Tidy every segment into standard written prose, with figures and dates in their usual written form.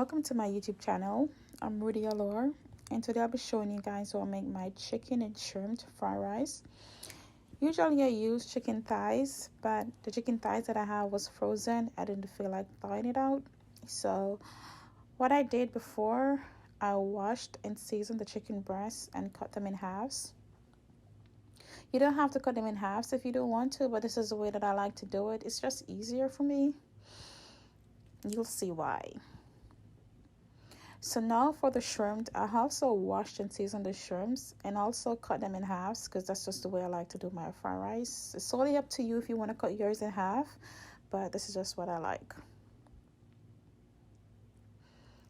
Welcome to my YouTube channel. I'm Rudii, and today I'll be showing you guys how I make my chicken and shrimp fried rice. Usually I use chicken thighs, but the chicken thighs that I have was frozen. I didn't feel like thawing it out. So what I did before, I washed and seasoned the chicken breasts and cut them in halves. You don't have to cut them in halves if you don't want to, but this is the way that I like to do it. It's just easier for me. You'll see why. So now for the shrimp, I also washed and seasoned the shrimps and also cut them in halves because that's just the way I like to do my fried rice. It's totally up to you if you want to cut yours in half, but this is just what I like.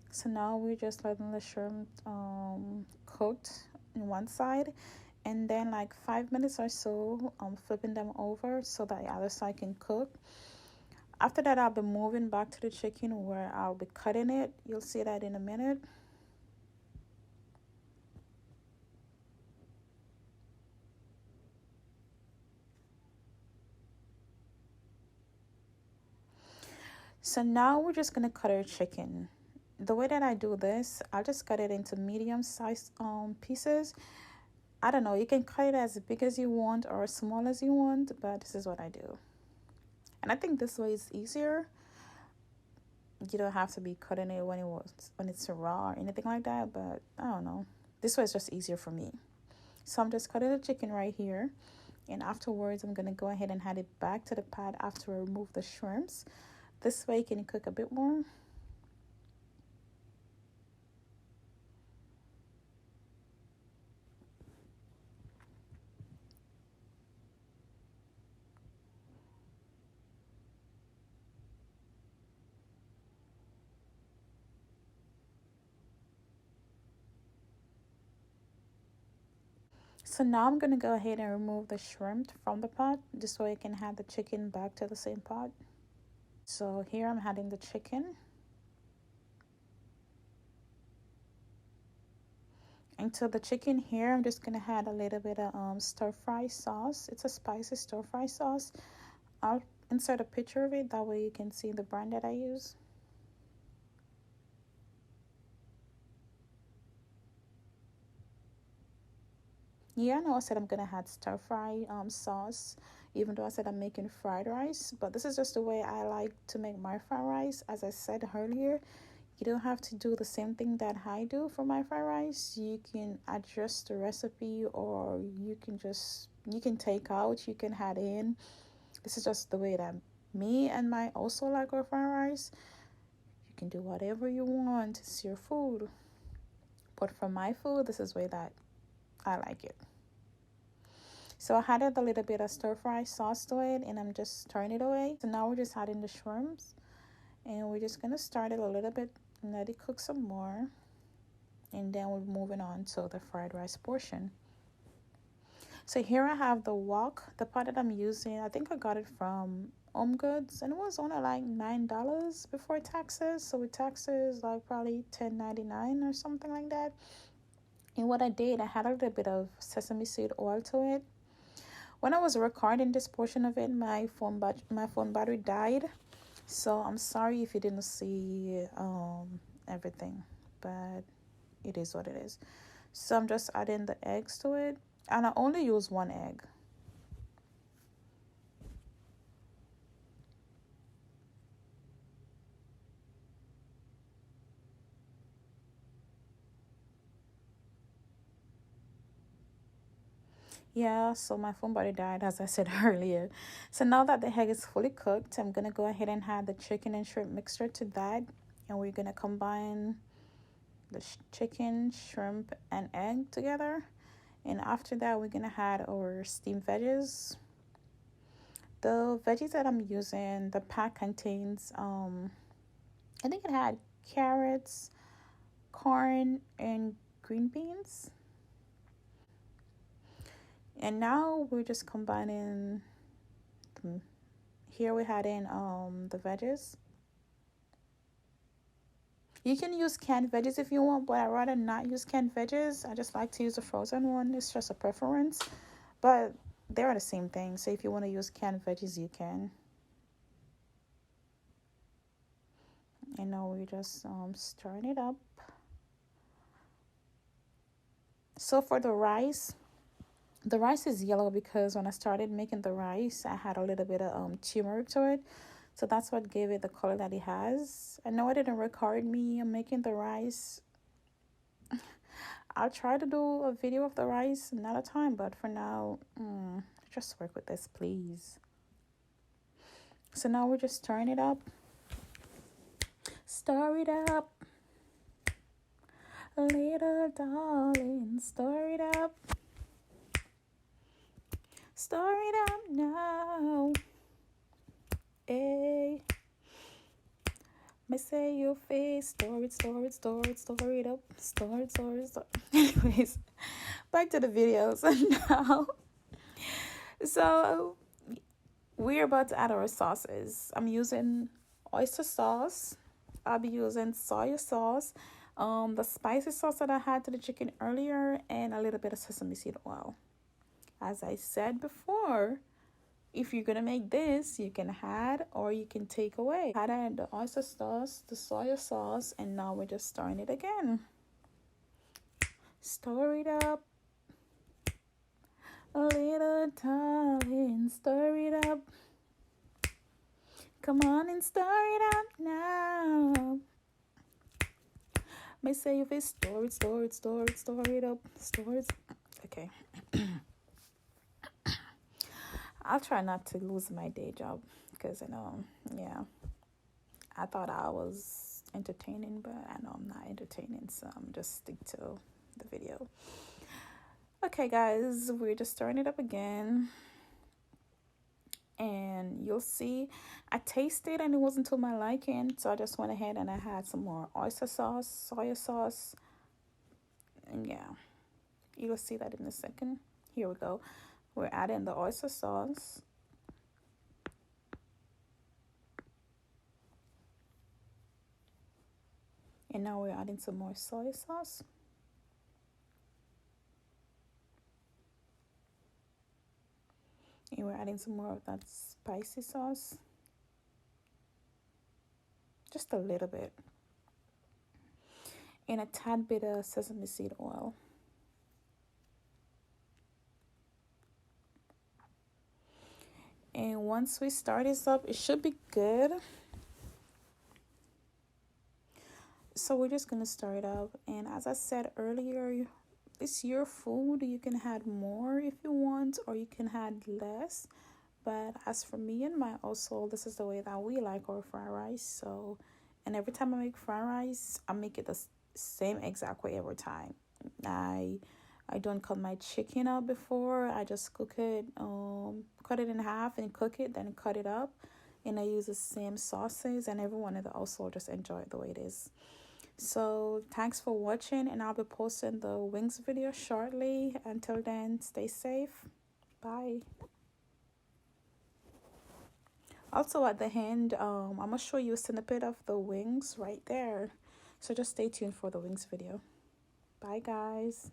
So now we're just letting the shrimp cooked in one side, and then like 5 minutes or so, flipping them over so that the other side can cook. After that, I'll be moving back to the chicken where I'll be cutting it. You'll see that in a minute. So now we're just going to cut our chicken. The way that I do this, I'll just cut it into medium-sized pieces. I don't know, you can cut it as big as you want or as small as you want, but this is what I do. And I think this way is easier. You don't have to be cutting it when it's raw or anything like that, but I don't know. This way is just easier for me. So I'm just cutting the chicken right here, and afterwards I'm gonna go ahead and add it back to the pot after I remove the shrimps. This way you can cook a bit more. So now I'm going to go ahead and remove the shrimp from the pot, just so I can add the chicken back to the same pot. So here I'm adding the chicken. And to the chicken here, I'm just going to add a little bit of stir-fry sauce. It's a spicy stir-fry sauce. I'll insert a picture of it, that way you can see the brand that I use. Yeah, I know I said I'm gonna add stir fry sauce, even though I said I'm making fried rice, but this is just the way I like to make my fried rice. As I said earlier, you don't have to do the same thing that I do for my fried rice. You can adjust the recipe, or you can take out, you can add in. This is just the way that me and my also like our fried rice. You can do whatever you want, it's your food. But for my food, this is the way that I like it. So I added a little bit of stir-fry sauce to it, and I'm just stirring it away. So now we're just adding the shrimps, and we're just gonna start it a little bit and let it cook some more, and then we're moving on to the fried rice portion. So here I have the wok, the pot that I'm using. I think I got it from Home Goods, and it was only like $9 before taxes. So with taxes, like probably $10.99 or something like that. And what I did, I had a little bit of sesame seed oil to it. When I was recording this portion of it, my phone battery died. So I'm sorry if you didn't see everything, but it is what it is. So I'm just adding the eggs to it, and I only use one egg. Yeah, so my phone battery died, as I said earlier. So now that the egg is fully cooked, I'm gonna go ahead and add the chicken and shrimp mixture to that, and we're gonna combine the chicken, shrimp, and egg together. And after that, we're gonna add our steamed veggies. The veggies that I'm using, the pack contains I think it had carrots, corn, and green beans. And now we're just combining. Here we had in the veggies. You can use canned veggies if you want, but I'd rather not use canned veggies. I just like to use the frozen one. It's just a preference, but they're the same thing. So if you want to use canned veggies, you can. And now we're just stirring it up. So for the rice is yellow because when I started making the rice, I had a little bit of turmeric to it. So that's what gave it the color that it has. I know I didn't record me making the rice. I'll try to do a video of the rice another time, but for now, just work with this, please. So now we're just stirring it up. Stir it up. Little darling, stir it up. Stir it up now. Hey. May say your face, store it up, store it. Anyways, back to the videos now. So we're about to add our sauces. I'm using oyster sauce. I'll be using soy sauce, the spicy sauce that I had to the chicken earlier, and a little bit of sesame seed oil. As I said before, if you're gonna make this, you can add or you can take away. I added the oyster sauce, the soy sauce, and now we're just stirring it again. Stir it up. A little darling, stir it up. Come on and stir it up now. May say if it's store it up, store it. Okay. I'll try not to lose my day job because I know, I thought I was entertaining, but I know I'm not entertaining, so I'm just stick to the video. Okay, guys, we're just stirring it up again. And you'll see I tasted and it wasn't to my liking, so I just went ahead and I had some more oyster sauce, soy sauce, and you'll see that in a second. Here we go. We're adding the oyster sauce. And now we're adding some more soy sauce. And we're adding some more of that spicy sauce. Just a little bit. And a tad bit of sesame seed oil. And once we start this up, it should be good. So we're just going to start it up. And as I said earlier, it's your food. You can add more if you want, or you can add less. But as for me and my household, this is the way that we like our fried rice. So, and every time I make fried rice, I make it the same exact way every time. I don't cut my chicken up before. I just cook it, cut it in half and cook it, then cut it up. And I use the same sauces, and everyone in the household just enjoy it the way it is. So thanks for watching, and I'll be posting the wings video shortly. Until then, stay safe. Bye. Also at the end, I'm going to show you a snippet of the wings right there. So just stay tuned for the wings video. Bye, guys.